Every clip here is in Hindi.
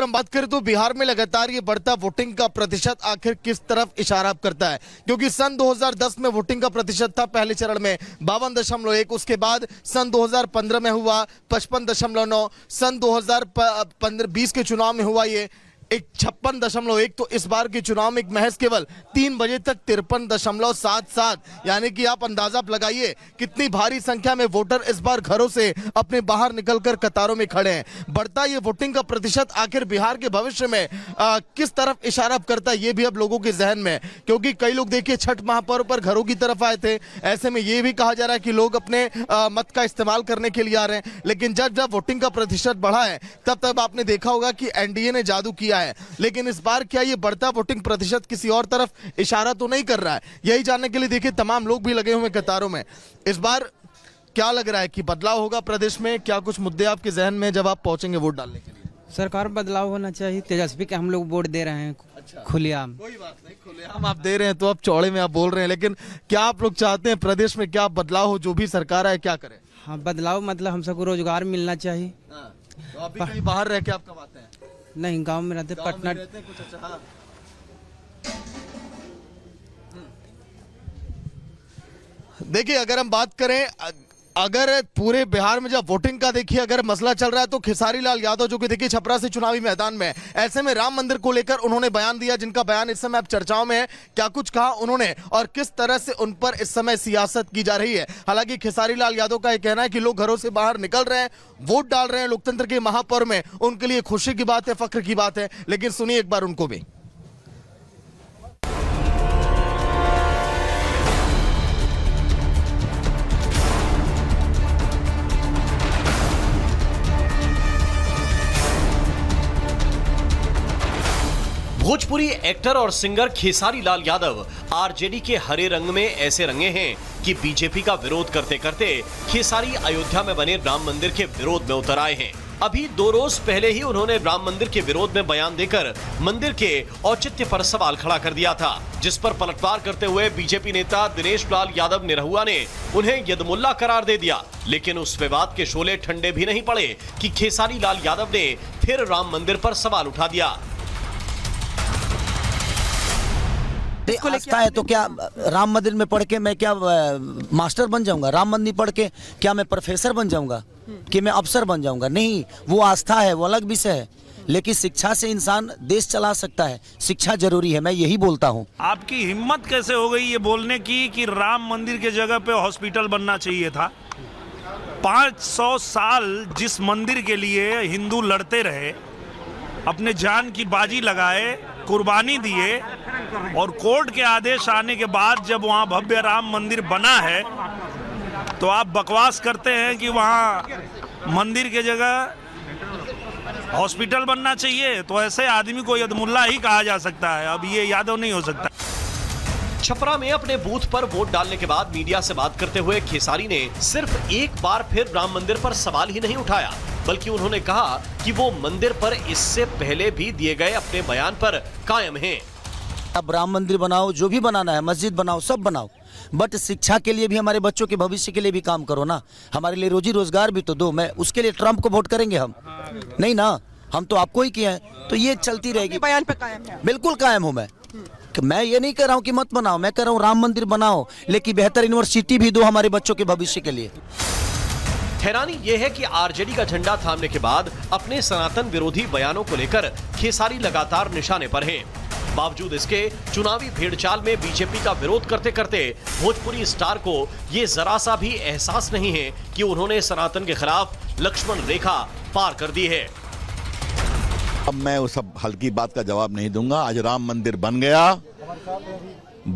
हम बात करें तो बिहार में लगातार ये बढ़ता वोटिंग का प्रतिशत आखिर किस तरफ इशारा करता है, क्योंकि सन 2010 में वोटिंग का प्रतिशत था पहले चरण में 52.1, उसके बाद सन 2015 में हुआ 55.9, सन 2020 के चुनाव में हुआ ये 56.1, तो इस बार के चुनाव में महज केवल 3 बजे तक 53.77, यानी कि आप अंदाजा लगाइए कितनी भारी संख्या में वोटर इस बार घरों से अपने बाहर निकलकर कतारों में खड़े हैं। बढ़ता ये वोटिंग का प्रतिशत आखिर बिहार के भविष्य में किस तरफ इशारा करता है, ये भी अब लोगों के जहन में है, क्योंकि कई लोग देखिए छठ महापर्व पर घरों की तरफ आए थे। ऐसे में ये भी कहा जा रहा है कि लोग अपने मत का इस्तेमाल करने के लिए आ रहे हैं, लेकिन जब वोटिंग का प्रतिशत बढ़ा है तब आपने देखा होगा कि एनडीए ने जादू किया है। लेकिन इस बार क्या ये बढ़ता वोटिंग प्रतिशत किसी और तरफ इशारा तो नहीं कर रहा है? यही जानने के लिए देखिए तमाम लोग भी लगे हुए कतारों में। इस बार क्या लग रहा है कि बदलाव होगा प्रदेश में? क्या कुछ मुद्दे आपके जहन में जब आप पहुंचेंगे वोट डालने के लिए? सरकार बदलाव होना चाहिए। तेजस्वी के हम लोग वोट दे रहे हैं। अच्छा, खुलेआम। कोई बात नहीं, खुलेआम आप दे रहे हैं तो आप चौड़े में आप बोल रहे हैं, लेकिन क्या आप लोग चाहते हैं प्रदेश में क्या बदलाव हो? जो भी सरकार है क्या करे? हाँ, बदलाव मतलब हम सबको रोजगार मिलना चाहिए। तो आप भी कहीं बाहर रह के आप कमाते हैं? नहीं, गांव में रहते, पटना रहते हैं कुछ। अच्छा, हाँ। देखिए अगर हम बात करें, अगर पूरे बिहार में जब वोटिंग का देखिए अगर मसला चल रहा है तो खेसारी लाल यादव जो कि देखिए छपरा से चुनावी मैदान में, ऐसे में राम मंदिर को लेकर उन्होंने बयान दिया, जिनका बयान इस समय अब चर्चाओं में है। क्या कुछ कहा उन्होंने और किस तरह से उन पर इस समय सियासत की जा रही है? हालांकि खेसारी लाल यादव का यह कहना है कि लोग घरों से बाहर निकल रहे हैं, वोट डाल रहे हैं लोकतंत्र के महापर्व में, उनके लिए खुशी की बात है, फख्र की बात है। लेकिन सुनिए एक बार उनको भी। भोजपुरी एक्टर और सिंगर खेसारी लाल यादव आरजेडी के हरे रंग में ऐसे रंगे हैं कि बीजेपी का विरोध करते करते खेसारी अयोध्या में बने राम मंदिर के विरोध में उतर आए हैं। अभी 2 रोज पहले ही उन्होंने राम मंदिर के विरोध में बयान देकर मंदिर के औचित्य पर सवाल खड़ा कर दिया था, जिस पर पलटवार करते हुए बीजेपी नेता दिनेश लाल यादव निरहुआ ने उन्हें यदमुल्ला करार दे दिया। लेकिन उस विवाद के शोले ठंडे भी नहीं पड़े कि खेसारी लाल यादव ने फिर राम मंदिर पर सवाल उठा दिया। आस्था है तो क्या राम मंदिर में पढ़ के मैं क्या मास्टर बन जाऊंगा? राम मंदिर पढ़ के क्या मैं प्रोफेसर बन जाऊंगा कि मैं अफसर बन जाऊंगा? नहीं, वो आस्था है, वो अलग विषय है। लेकिन शिक्षा से इंसान देश चला सकता है, शिक्षा जरूरी है, मैं यही बोलता हूँ। आपकी हिम्मत कैसे हो गई ये बोलने की कि राम मंदिर के जगह पे हॉस्पिटल बनना चाहिए था? 500 साल जिस मंदिर के लिए हिंदू लड़ते रहे, अपने जान की बाजी लगाए, कुर्बानी दिए, और कोर्ट के आदेश आने के बाद जब वहाँ भव्य राम मंदिर बना है तो आप बकवास करते हैं कि वहाँ मंदिर के जगह हॉस्पिटल बनना चाहिए। तो ऐसे आदमी को यदमुल्ला ही कहा जा सकता है, अब ये यादव नहीं हो सकता। छपरा में अपने बूथ पर वोट डालने के बाद मीडिया से बात करते हुए खेसारी ने सिर्फ एक बार फिर राम मंदिर पर सवाल ही नहीं उठाया, बल्कि उन्होंने कहा कि वो मंदिर पर इससे पहले भी दिए गए अपने बयान पर कायम हैं। अब राम मंदिर बनाओ, जो भी बनाना है, मस्जिद बनाओ, सब बनाओ, बट शिक्षा के लिए भी, हमारे बच्चों के भविष्य के लिए भी काम करो ना। हमारे लिए रोजी रोजगार भी तो दो। मैं उसके लिए ट्रंप को वोट करेंगे हम? नहीं ना, हम तो आपको ही किए हैं। तो ये चलती रहेगी। बयान पे कायम है? बिल्कुल कायम हूँ मैं। मैं ये नहीं कह रहा हूँ कि मत बनाओ, मैं कह रहा हूँ राम मंदिर बनाओ, लेकिन बेहतर यूनिवर्सिटी भी दो हमारे बच्चों के भविष्य के लिए। हैरानी यह है कि आरजेडी का झंडा थामने के बाद अपने सनातन विरोधी बयानों को लेकर खेसारी लगातार निशाने पर हैं। बावजूद इसके चुनावी भेड़चाल में बीजेपी का विरोध करते करते भोजपुरी स्टार को ये जरा सा भी एहसास नहीं है कि उन्होंने सनातन के खिलाफ लक्ष्मण रेखा पार कर दी है। अब मैं उस सब हल्की बात का जवाब नहीं दूंगा। आज राम मंदिर बन गया।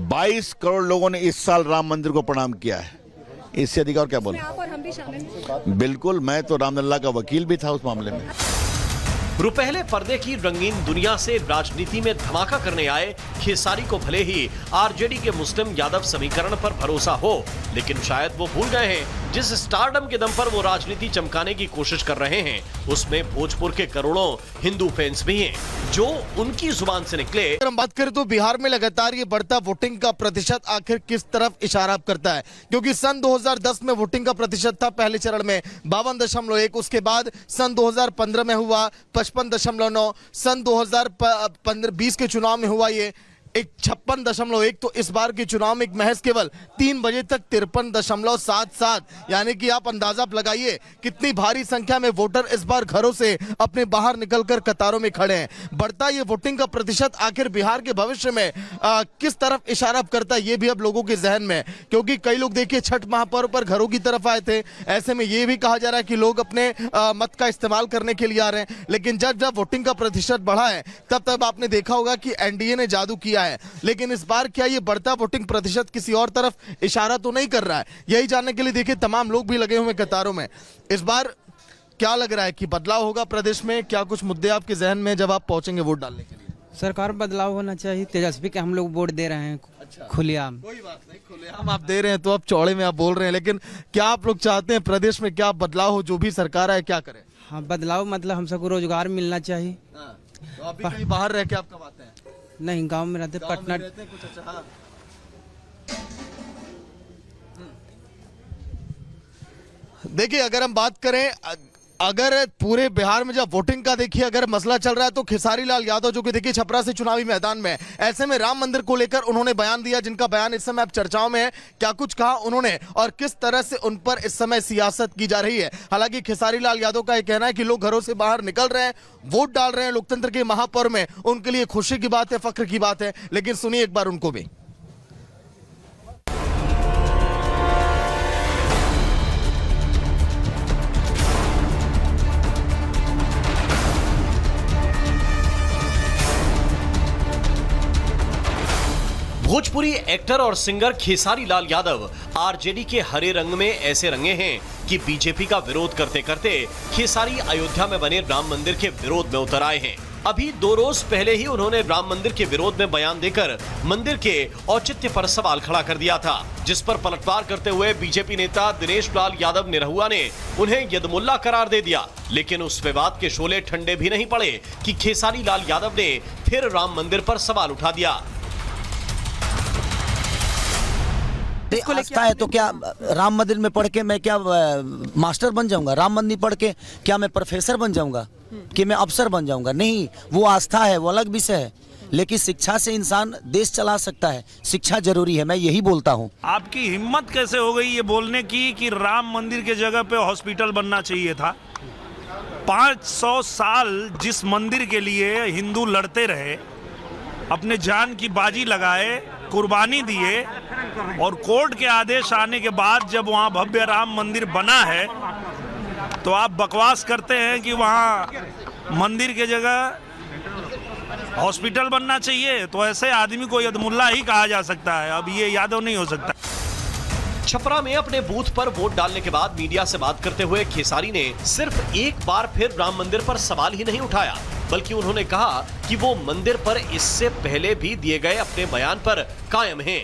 22 करोड़ लोगों ने इस साल राम मंदिर को प्रणाम किया है। इससे अधिक और क्या बोलूं? आप और हम भी शामिल। बिल्कुल, मैं तो रामलला का वकील भी था उस मामले में। रुपहले पर्दे की रंगीन दुनिया से राजनीति में धमाका करने आए खेसारी को भले ही आरजेडी के मुस्लिम यादव समीकरण पर भरोसा हो, लेकिन शायद वो भूल गए हैं जिस स्टारडम के दम पर वो राजनीति चमकाने की कोशिश कर रहे हैं उसमें भोजपुर के करोड़ों हिंदू फैंस भी हैं। जो उनकी जुबान से निकले। अगर हम बात करें तो बिहार में लगातार ये बढ़ता वोटिंग का प्रतिशत आखिर किस तरफ इशारा करता है, क्योंकि सन 2010 में वोटिंग का प्रतिशत था पहले चरण में 52.1, उसके बाद सन 2015 में हुआ 55.9, सन 2020 के चुनाव में हुआ ये 56.1, तो इस बार के चुनाव में महज केवल 3 बजे तक 53.77, यानी कि आप अंदाजा लगाइए कितनी भारी संख्या में वोटर इस बार घरों से अपने बाहर निकलकर कतारों में खड़े हैं। बढ़ता ये वोटिंग का प्रतिशत आखिर बिहार के भविष्य में किस तरफ इशारा करता है, ये भी अब लोगों के जहन में है, क्योंकि कई लोग देखिए छठ महापर्व पर घरों की तरफ आए थे। ऐसे में ये भी कहा जा रहा है कि लोग अपने मत का इस्तेमाल करने के लिए आ रहे हैं, लेकिन जब वोटिंग का प्रतिशत बढ़ा है तब आपने देखा होगा कि एनडीए ने जादू किया है। लेकिन इस बार क्या ये बढ़ता वोटिंग प्रतिशत किसी और तरफ इशारा तो नहीं कर रहा है? यही जानने के लिए देखिए तमाम लोग भी लगे हुए कतारों में। इस बार क्या लग रहा है कि बदलाव होगा प्रदेश में? क्या कुछ मुद्दे आपके जहन में जब आप पहुंचेंगे वोट डालने के लिए? सरकार बदलाव होना चाहिए, तेजस्वी के हम लोग वोट दे रहे हैं खुलेआम। कोई बात नहीं, खुलेआम आप दे रहे हैं तो आप चौड़े में आप बोल रहे हैं, लेकिन क्या आप लोग चाहते हैं प्रदेश में क्या बदलाव हो? जो भी सरकार है क्या करे? हाँ, बदलाव मतलब हम सबको रोजगार मिलना चाहिए। तो आप भी कहीं बाहर रह के आप कमाते हैं? नहीं, गांव में रहते, पटना। कुछ अच्छा। हाँ। देखिए अगर हम बात करें, अगर पूरे बिहार में जब वोटिंग का देखिए अगर मसला चल रहा है तो खेसारी लाल यादव जो कि देखिए छपरा से चुनावी मैदान में, ऐसे में राम मंदिर को लेकर उन्होंने बयान दिया, जिनका बयान इस समय अब चर्चाओं में है। क्या कुछ कहा उन्होंने और किस तरह से उन पर इस समय सियासत की जा रही है? हालांकि खेसारी लाल यादव का यह कहना है कि लोग घरों से बाहर निकल रहे हैं, वोट डाल रहे हैं लोकतंत्र के महापर्व में, उनके लिए खुशी की बात है, फख्र की बात है। लेकिन सुनिए एक बार उनको भी। भोजपुरी एक्टर और सिंगर खेसारी लाल यादव आरजेडी के हरे रंग में ऐसे रंगे हैं कि बीजेपी का विरोध करते करते खेसारी अयोध्या में बने राम मंदिर के विरोध में उतर आए हैं। अभी 2 रोज पहले ही उन्होंने राम मंदिर के विरोध में बयान देकर मंदिर के औचित्य पर सवाल खड़ा कर दिया था, जिस पर पलटवार करते हुए बीजेपी नेता दिनेश लाल यादव निरहुआ ने उन्हें यदमुल्ला करार दे दिया। लेकिन उस विवाद के शोले ठंडे भी नहीं पड़े कि खेसारी लाल यादव ने फिर राम मंदिर पर सवाल उठा दिया। आस्था है तो क्या राम मंदिर में पढ़ के मैं क्या मास्टर बन जाऊंगा? राम मंदिर पढ़ के क्या मैं प्रोफेसर बन जाऊंगा कि मैं अफसर बन जाऊंगा? नहीं, वो आस्था है, वो अलग विषय है। लेकिन शिक्षा से इंसान देश चला सकता है, शिक्षा जरूरी है, मैं यही बोलता हूँ। आपकी हिम्मत कैसे हो गई ये बोलने की कि राम मंदिर के जगह पे हॉस्पिटल बनना चाहिए था? 500 साल जिस मंदिर के लिए हिंदू लड़ते रहे, अपने जान की बाजी लगाए, कुर्बानी दिए, और कोर्ट के आदेश आने के बाद जब वहाँ भव्य राम मंदिर बना है तो आप बकवास करते हैं कि वहाँ मंदिर के जगह हॉस्पिटल बनना चाहिए। तो ऐसे आदमी को यदमुल्ला ही कहा जा सकता है, अब ये यादव नहीं हो सकता। छपरा में अपने बूथ पर वोट डालने के बाद मीडिया से बात करते हुए खेसारी ने सिर्फ एक बार फिर राम मंदिर पर सवाल ही नहीं उठाया, बल्कि उन्होंने कहा कि वो मंदिर पर इससे पहले भी दिए गए अपने बयान पर कायम हैं।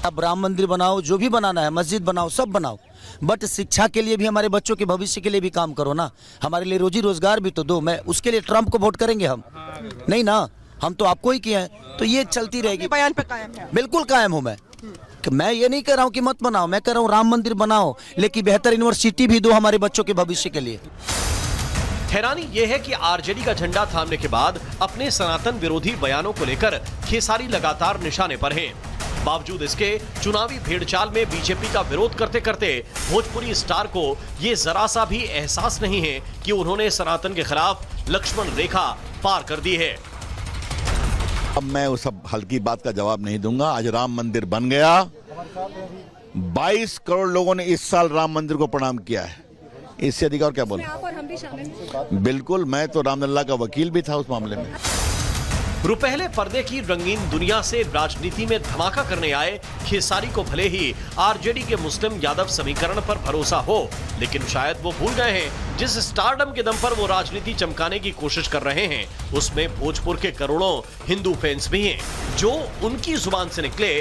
अब राम मंदिर बनाओ, जो भी बनाना है, मस्जिद बनाओ, सब बनाओ, बट शिक्षा के लिए भी, हमारे बच्चों के भविष्य के लिए भी काम करो ना। हमारे लिए रोजी रोजगार भी तो दो। मैं उसके लिए ट्रंप को वोट करेंगे हम? नहीं ना, हम तो आपको ही किए हैं। तो ये चलती रहेगी। बयान पे कायम है? बिल्कुल कायम हूँ मैं। मैं ये नहीं कह रहा हूँ कि मत बनाओ, मैं कह रहा हूँ राम मंदिर बनाओ, लेकिन बेहतर यूनिवर्सिटी भी दो हमारे बच्चों के भविष्य के लिए। हैरानी यह है कि आरजेडी का झंडा थामने के बाद अपने सनातन विरोधी बयानों को लेकर खेसारी लगातार निशाने पर हैं। बावजूद इसके चुनावी भेड़चाल में बीजेपी का विरोध करते करते भोजपुरी स्टार को ये जरा सा भी एहसास नहीं है कि उन्होंने सनातन के खिलाफ लक्ष्मण रेखा पार कर दी है। अब मैं उस सब हल्की बात का जवाब नहीं दूंगा। आज राम मंदिर बन गया। 22 करोड़ लोगों ने इस साल राम मंदिर को प्रणाम किया है। इससे अधिक और क्या बोलूं? आप और हम भी शामिल। बिल्कुल, मैं तो रामलला का वकील भी था उस मामले में। रुपहले पर्दे की रंगीन दुनिया से राजनीति में धमाका करने आए खेसारी को भले ही आरजेडी के मुस्लिम यादव समीकरण पर भरोसा हो, लेकिन शायद वो भूल गए हैं जिस स्टारडम के दम पर वो राजनीति चमकाने की कोशिश कर रहे हैं, उसमें भोजपुर के करोड़ों हिंदू फैंस भी हैं, जो उनकी जुबान से निकले